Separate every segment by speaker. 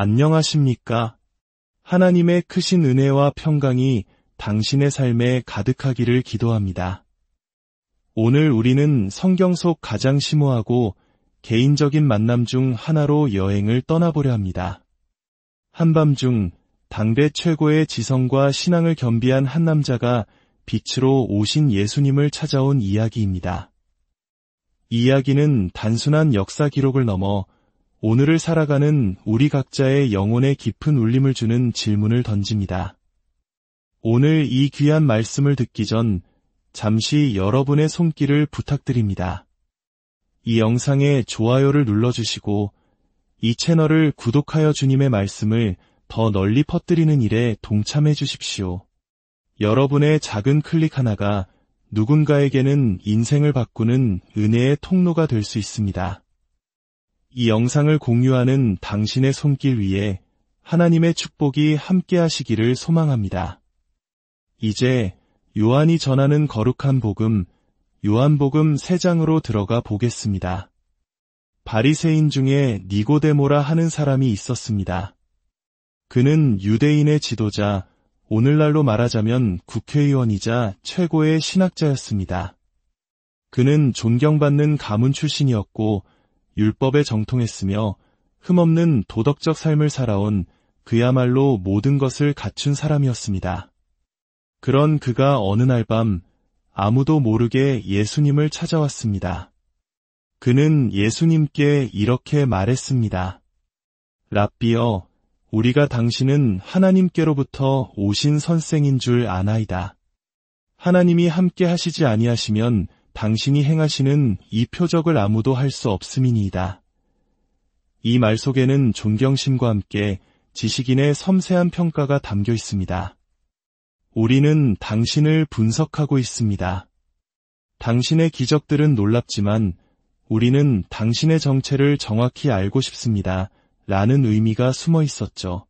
Speaker 1: 안녕하십니까? 하나님의 크신 은혜와 평강이 당신의 삶에 가득하기를 기도합니다. 오늘 우리는 성경 속 가장 심오하고 개인적인 만남 중 하나로 여행을 떠나보려 합니다. 한밤중 당대 최고의 지성과 신앙을 겸비한 한 남자가 빛으로 오신 예수님을 찾아온 이야기입니다. 이 이야기는 단순한 역사 기록을 넘어 오늘을 살아가는 우리 각자의 영혼에 깊은 울림을 주는 질문을 던집니다. 오늘 이 귀한 말씀을 듣기 전 잠시 여러분의 손길을 부탁드립니다. 이 영상에 좋아요를 눌러주시고 이 채널을 구독하여 주님의 말씀을 더 널리 퍼뜨리는 일에 동참해 주십시오. 여러분의 작은 클릭 하나가 누군가에게는 인생을 바꾸는 은혜의 통로가 될 수 있습니다. 이 영상을 공유하는 당신의 손길 위에 하나님의 축복이 함께 하시기를 소망합니다. 이제 요한이 전하는 거룩한 복음, 요한복음 3장으로 들어가 보겠습니다. 바리새인 중에 니고데모라 하는 사람이 있었습니다. 그는 유대인의 지도자, 오늘날로 말하자면 국회의원이자 최고의 신학자였습니다. 그는 존경받는 가문 출신이었고 율법에 정통했으며 흠없는 도덕적 삶을 살아온 그야말로 모든 것을 갖춘 사람이었습니다. 그런 그가 어느 날 밤 아무도 모르게 예수님을 찾아왔습니다. 그는 예수님께 이렇게 말했습니다. 랍비여, 우리가 당신은 하나님께로부터 오신 선생인 줄 아나이다. 하나님이 함께 하시지 아니하시면 당신이 행하시는 이 표적을 아무도 할 수 없음이니이다. 이 말 속에는 존경심과 함께 지식인의 섬세한 평가가 담겨 있습니다. 우리는 당신을 분석하고 있습니다. 당신의 기적들은 놀랍지만 우리는 당신의 정체를 정확히 알고 싶습니다. 라는 의미가 숨어 있었죠.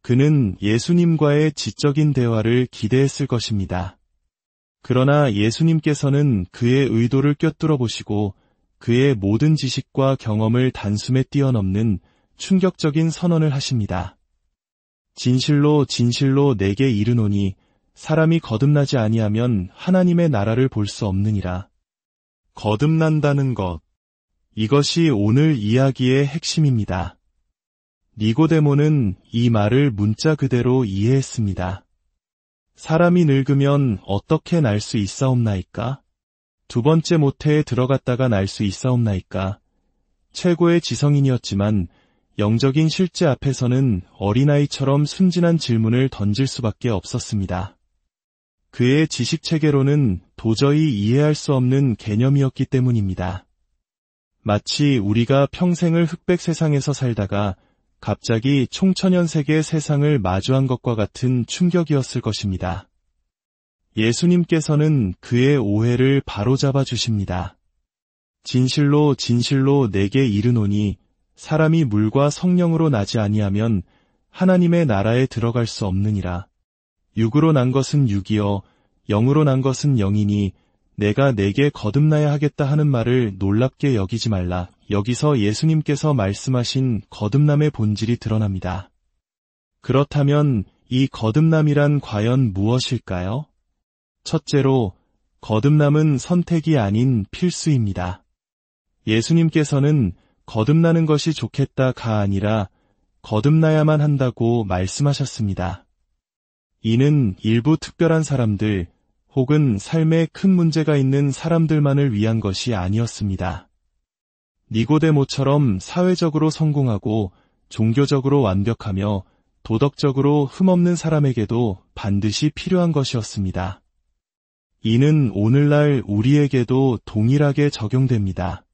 Speaker 1: 그는 예수님과의 지적인 대화를 기대했을 것입니다. 그러나 예수님께서는 그의 의도를 꿰뚫어 보시고 그의 모든 지식과 경험을 단숨에 뛰어넘는 충격적인 선언을 하십니다. 진실로 진실로 내게 이르노니 사람이 거듭나지 아니하면 하나님의 나라를 볼 수 없느니라. 거듭난다는 것. 이것이 오늘 이야기의 핵심입니다. 니고데모는 이 말을 문자 그대로 이해했습니다. 사람이 늙으면 어떻게 날 수 있사옵나이까? 두 번째 모태에 들어갔다가 날 수 있사옵나이까? 최고의 지성인이었지만 영적인 실제 앞에서는 어린아이처럼 순진한 질문을 던질 수밖에 없었습니다. 그의 지식체계로는 도저히 이해할 수 없는 개념이었기 때문입니다. 마치 우리가 평생을 흑백 세상에서 살다가 갑자기 총천연색의 세상을 마주한 것과 같은 충격이었을 것입니다. 예수님께서는 그의 오해를 바로잡아 주십니다. 진실로 진실로 내게 이르노니 사람이 물과 성령으로 나지 아니하면 하나님의 나라에 들어갈 수 없느니라. 육으로 난 것은 육이요 영으로 난 것은 영이니 내가 내게 거듭나야 하겠다 하는 말을 놀랍게 여기지 말라. 여기서 예수님께서 말씀하신 거듭남의 본질이 드러납니다. 그렇다면 이 거듭남이란 과연 무엇일까요? 첫째로, 거듭남은 선택이 아닌 필수입니다. 예수님께서는 거듭나는 것이 좋겠다가 아니라 거듭나야만 한다고 말씀하셨습니다. 이는 일부 특별한 사람들, 혹은 삶에 큰 문제가 있는 사람들만을 위한 것이 아니었습니다. 니고데모처럼 사회적으로 성공하고 종교적으로 완벽하며 도덕적으로 흠없는 사람에게도 반드시 필요한 것이었습니다. 이는 오늘날 우리에게도 동일하게 적용됩니다.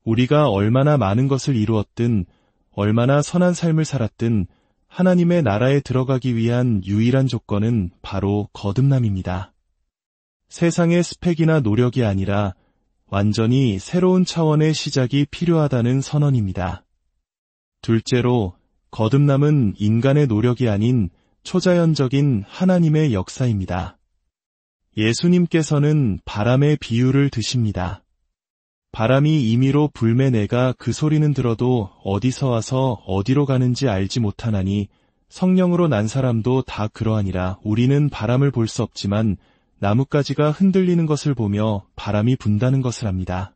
Speaker 1: 우리가 얼마나 많은 것을 이루었든, 얼마나 선한 삶을 살았든 하나님의 나라에 들어가기 위한 유일한 조건은 바로 거듭남입니다. 세상의 스펙이나 노력이 아니라 완전히 새로운 차원의 시작이 필요하다는 선언입니다. 둘째로, 거듭남은 인간의 노력이 아닌 초자연적인 하나님의 역사입니다. 예수님께서는 바람의 비유를 드십니다. 바람이 임의로 불매 내가 그 소리는 들어도 어디서 와서 어디로 가는지 알지 못하나니 성령으로 난 사람도 다 그러하니라. 우리는 바람을 볼 수 없지만 나뭇가지가 흔들리는 것을 보며 바람이 분다는 것을 압니다.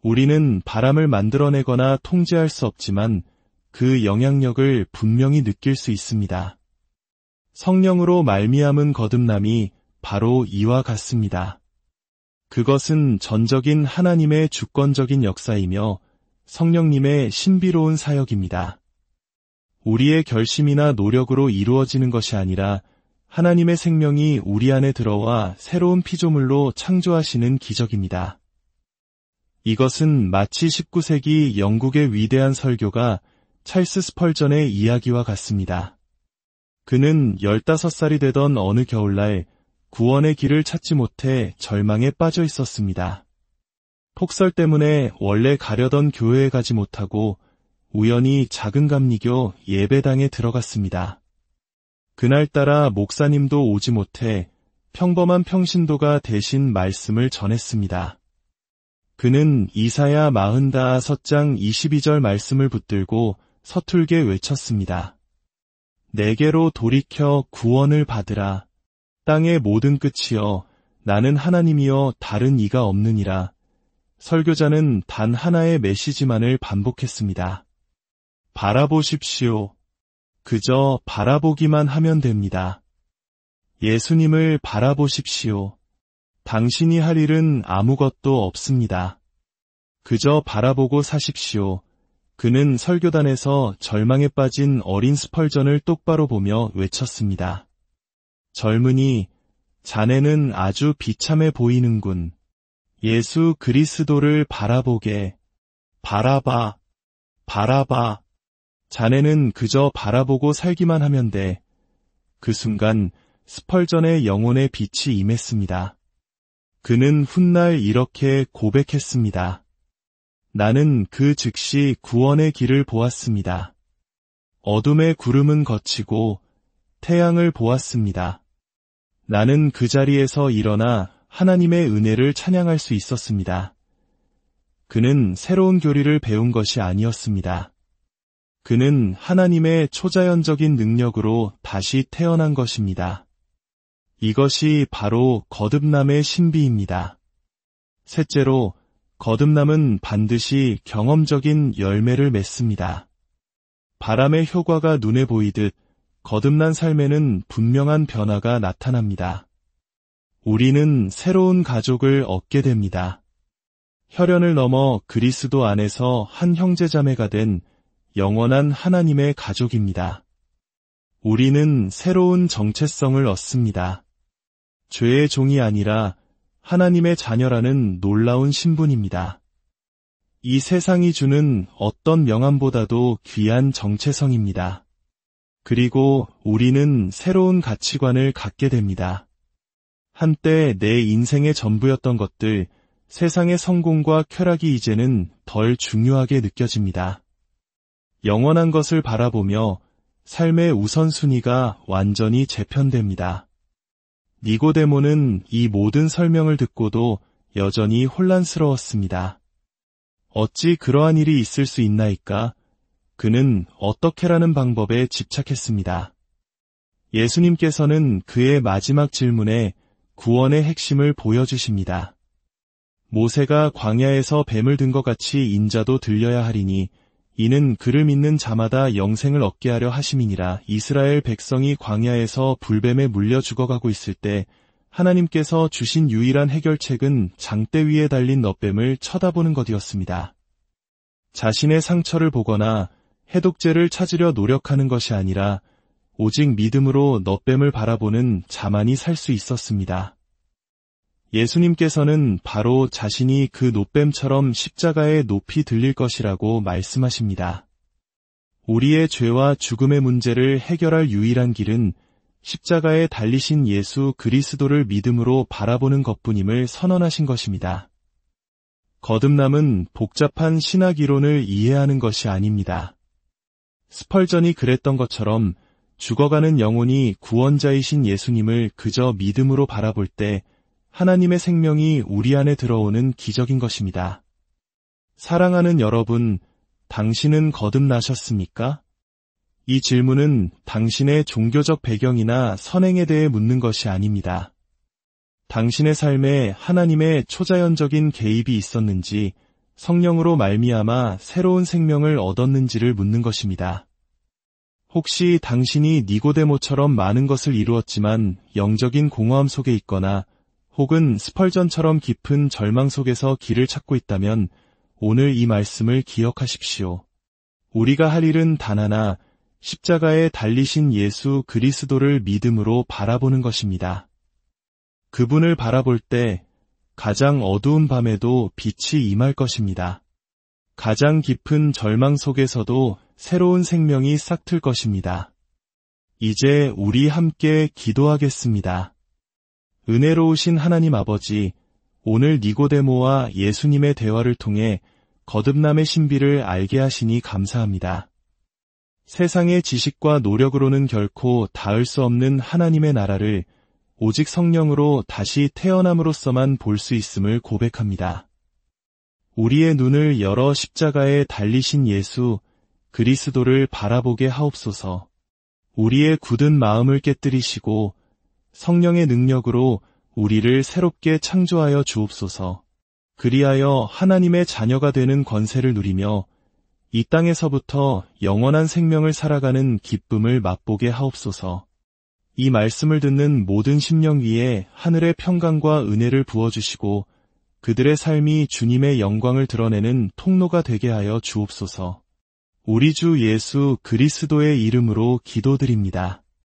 Speaker 1: 우리는 바람을 만들어내거나 통제할 수 없지만 그 영향력을 분명히 느낄 수 있습니다. 성령으로 말미암은 거듭남이 바로 이와 같습니다. 그것은 전적인 하나님의 주권적인 역사이며 성령님의 신비로운 사역입니다. 우리의 결심이나 노력으로 이루어지는 것이 아니라 하나님의 생명이 우리 안에 들어와 새로운 피조물로 창조하시는 기적입니다. 이것은 마치 19세기 영국의 위대한 설교가 찰스 스펄전의 이야기와 같습니다. 그는 15살이 되던 어느 겨울날 구원의 길을 찾지 못해 절망에 빠져 있었습니다. 폭설 때문에 원래 가려던 교회에 가지 못하고 우연히 작은 감리교 예배당에 들어갔습니다. 그날따라 목사님도 오지 못해 평범한 평신도가 대신 말씀을 전했습니다. 그는 이사야 45장 22절 말씀을 붙들고 서툴게 외쳤습니다. 내게로 돌이켜 구원을 받으라. 땅의 모든 끝이여 나는 하나님이여 다른 이가 없느니라. 설교자는 단 하나의 메시지만을 반복했습니다. 바라보십시오. 그저 바라보기만 하면 됩니다. 예수님을 바라보십시오. 당신이 할 일은 아무것도 없습니다. 그저 바라보고 사십시오. 그는 설교단에서 절망에 빠진 어린 스펄전을 똑바로 보며 외쳤습니다. 젊은이, 자네는 아주 비참해 보이는군. 예수 그리스도를 바라보게. 바라봐. 바라봐. 자네는 그저 바라보고 살기만 하면 돼. 그 순간 스펄전의 영혼의 빛이 임했습니다. 그는 훗날 이렇게 고백했습니다. 나는 그 즉시 구원의 길을 보았습니다. 어둠의 구름은 걷히고 태양을 보았습니다. 나는 그 자리에서 일어나 하나님의 은혜를 찬양할 수 있었습니다. 그는 새로운 교리를 배운 것이 아니었습니다. 그는 하나님의 초자연적인 능력으로 다시 태어난 것입니다. 이것이 바로 거듭남의 신비입니다. 셋째로, 거듭남은 반드시 경험적인 열매를 맺습니다. 바람의 효과가 눈에 보이듯 거듭난 삶에는 분명한 변화가 나타납니다. 우리는 새로운 가족을 얻게 됩니다. 혈연을 넘어 그리스도 안에서 한 형제자매가 된 영원한 하나님의 가족입니다. 우리는 새로운 정체성을 얻습니다. 죄의 종이 아니라 하나님의 자녀라는 놀라운 신분입니다. 이 세상이 주는 어떤 명함보다도 귀한 정체성입니다. 그리고 우리는 새로운 가치관을 갖게 됩니다. 한때 내 인생의 전부였던 것들, 세상의 성공과 쾌락이 이제는 덜 중요하게 느껴집니다. 영원한 것을 바라보며 삶의 우선순위가 완전히 재편됩니다. 니고데모는 이 모든 설명을 듣고도 여전히 혼란스러웠습니다. 어찌 그러한 일이 있을 수 있나이까? 그는 어떻게라는 방법에 집착했습니다. 예수님께서는 그의 마지막 질문에 구원의 핵심을 보여주십니다. 모세가 광야에서 뱀을 든 것 같이 인자도 들려야 하리니 이는 그를 믿는 자마다 영생을 얻게 하려 하심이니라. 이스라엘 백성이 광야에서 불뱀에 물려 죽어가고 있을 때 하나님께서 주신 유일한 해결책은 장대 위에 달린 넛뱀을 쳐다보는 것이었습니다. 자신의 상처를 보거나 해독제를 찾으려 노력하는 것이 아니라 오직 믿음으로 넛뱀을 바라보는 자만이 살 수 있었습니다. 예수님께서는 바로 자신이 그 놋뱀처럼 십자가에 높이 들릴 것이라고 말씀하십니다. 우리의 죄와 죽음의 문제를 해결할 유일한 길은 십자가에 달리신 예수 그리스도를 믿음으로 바라보는 것뿐임을 선언하신 것입니다. 거듭남은 복잡한 신학 이론을 이해하는 것이 아닙니다. 스펄전이 그랬던 것처럼 죽어가는 영혼이 구원자이신 예수님을 그저 믿음으로 바라볼 때 하나님의 생명이 우리 안에 들어오는 기적인 것입니다. 사랑하는 여러분, 당신은 거듭나셨습니까? 이 질문은 당신의 종교적 배경이나 선행에 대해 묻는 것이 아닙니다. 당신의 삶에 하나님의 초자연적인 개입이 있었는지, 성령으로 말미암아 새로운 생명을 얻었는지를 묻는 것입니다. 혹시 당신이 니고데모처럼 많은 것을 이루었지만 영적인 공허함 속에 있거나 혹은 스펄전처럼 깊은 절망 속에서 길을 찾고 있다면 오늘 이 말씀을 기억하십시오. 우리가 할 일은 단 하나, 십자가에 달리신 예수 그리스도를 믿음으로 바라보는 것입니다. 그분을 바라볼 때 가장 어두운 밤에도 빛이 임할 것입니다. 가장 깊은 절망 속에서도 새로운 생명이 싹틀 것입니다. 이제 우리 함께 기도하겠습니다. 은혜로우신 하나님 아버지, 오늘 니고데모와 예수님의 대화를 통해 거듭남의 신비를 알게 하시니 감사합니다. 세상의 지식과 노력으로는 결코 닿을 수 없는 하나님의 나라를 오직 성령으로 다시 태어남으로써만 볼 수 있음을 고백합니다. 우리의 눈을 열어 십자가에 달리신 예수 그리스도를 바라보게 하옵소서. 우리의 굳은 마음을 깨뜨리시고 성령의 능력으로 우리를 새롭게 창조하여 주옵소서. 그리하여 하나님의 자녀가 되는 권세를 누리며 이 땅에서부터 영원한 생명을 살아가는 기쁨을 맛보게 하옵소서. 이 말씀을 듣는 모든 심령 위에 하늘의 평강과 은혜를 부어주시고 그들의 삶이 주님의 영광을 드러내는 통로가 되게 하여 주옵소서. 우리 주 예수 그리스도의 이름으로 기도드립니다.